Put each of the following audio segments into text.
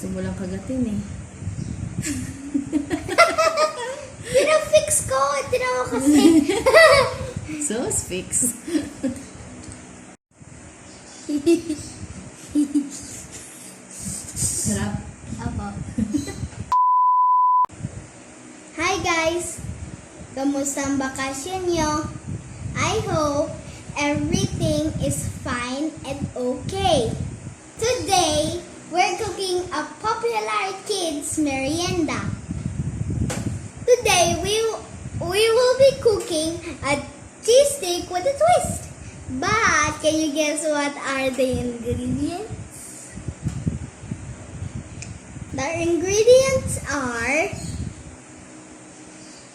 Gusto mo lang kagatin eh. Pina-fix ko. Tinawa kasi. So, fix. Sarap. Apo. Hi guys! Kamusta ang bakasyon nyo? I hope everything is fine and okay. Today, we're cooking a popular kids merienda. Today, we will be cooking a cheese stick with a twist. But, can you guess what are the ingredients? The ingredients are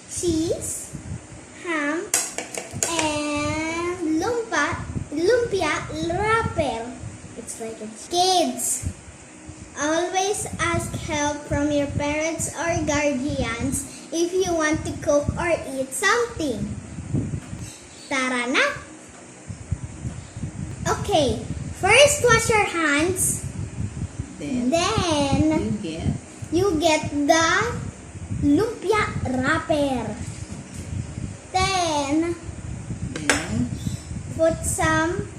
cheese, ham, and lumpia wrapper. It's like a kids. Always ask help from your parents or guardians if you want to cook or eat something. Tara na! Okay, first wash your hands. Then you get the lumpia wrapper. Then put some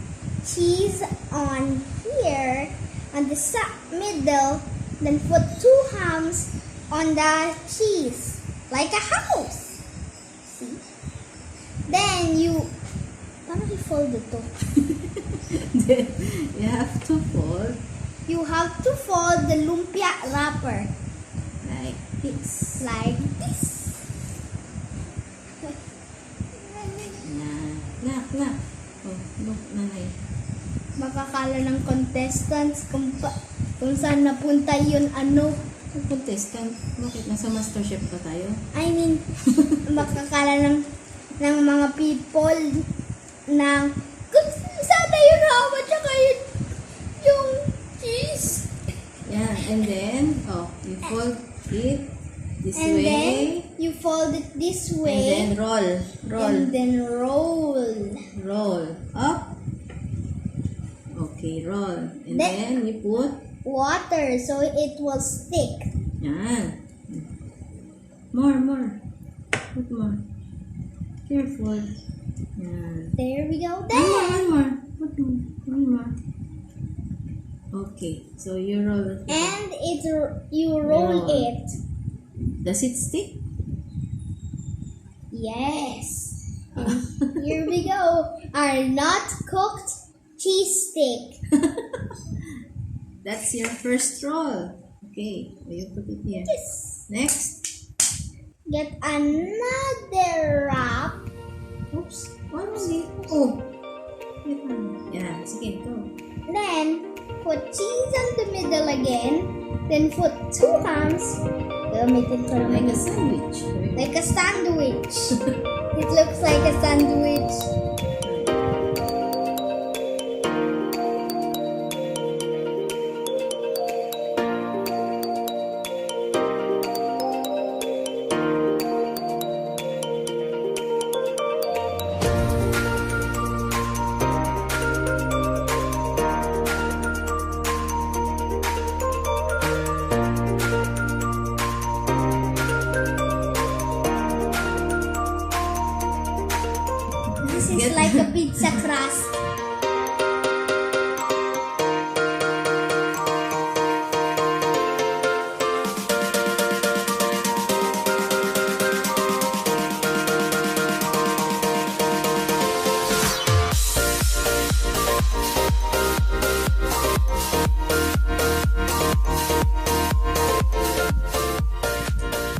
cheese on here on the middle. Then put 2 hams on the cheese like a house. See? Then paano i-fold ito? You have to fold. You have to fold the lumpia wrapper Like this. like this. Na. Oh, look, nanay. Makakala ng contestants kung saan napunta yun Contestant, bakit nasa MasterChef pa tayo? I mean, makakala ng mga people na kung saan tayo nawa tsaka yung cheese. Yeah, and then, you fold it this And way. then, you fold it this way. And then roll. And then roll. Roll. Up. Okay, roll. And then you put. Water so it will stick. Yan. More. Put more. Careful. Yan. There we go. One more. Put more. One more. Okay, so you roll it. And you roll Roll. it. Does it stick? Yes. And here we go. Our not cooked cheese stick. That's your first roll. Okay, so you put it here. Yes. Next. Get another wrap. Oops. One more. Oh. Get one. Yeah, sige, go. Then put cheese on the middle again. Then put 2 hams. Gamitin ko Like naman a sandwich. like a sandwich. It looks like a sandwich. This is like a pizza crust.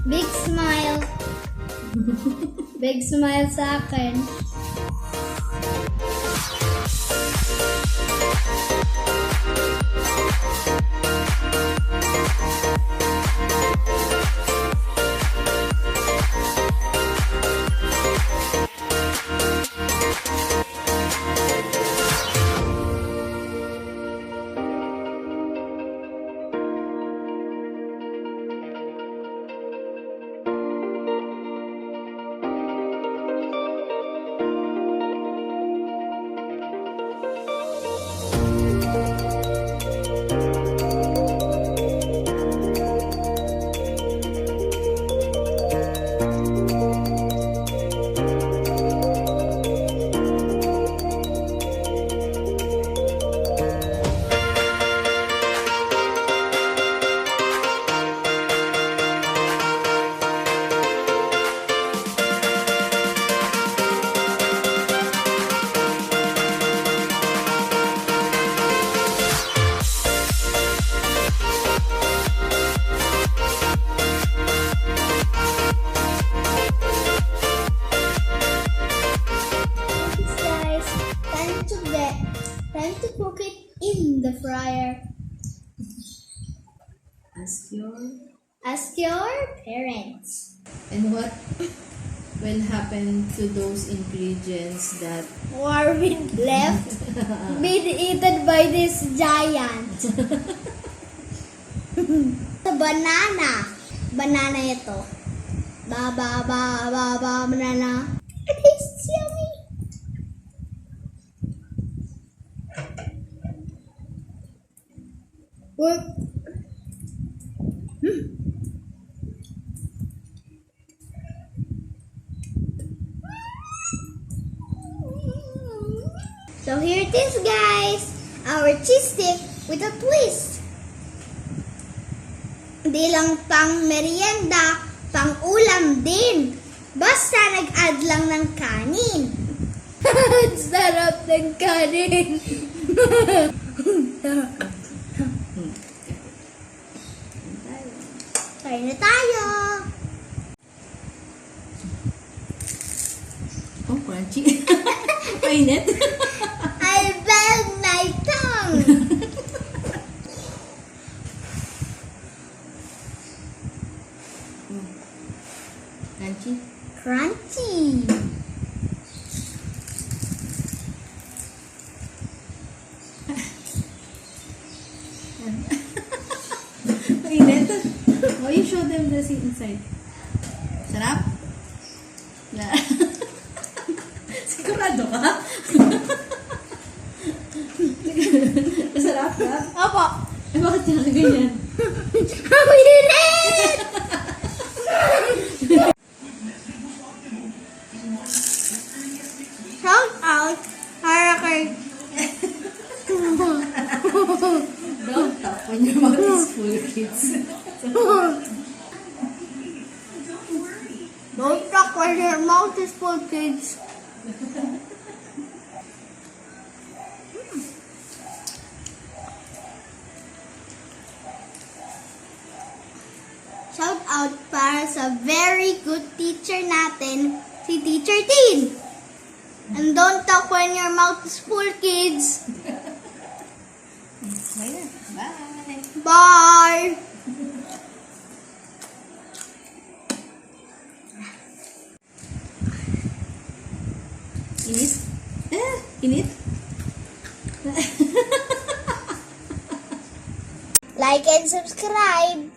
Big smile. Big smile sa akin. Ask your parents. And what will happen to those ingredients that Or with left, been eaten by this giant. Banana. Banana ito. Banana. It tastes yummy. What? So here it is, guys. Our cheese stick with a twist. Hindi lang pang merienda, pang ulam din. Basta nag-add lang ng kanin. Sarap ng kanin. Kain na tayo. oh, crunchy. Mainit. I beg my tongue. Crunchy. Crunchy. Mainit. Oh, you show them the inside. Sarap? Yeah. Sigurado ka? Masarap ka? Opo. Eh, bakit ka ganyan? Ang init! Shout out para kay Don't talk when your mouth is full, kids. Don't talk when your mouth is full, kids. Shout out para sa very good teacher natin, si Teacher Tin. And don't talk when your mouth is full, kids. Bye. Bye. Init? Init? Like and subscribe.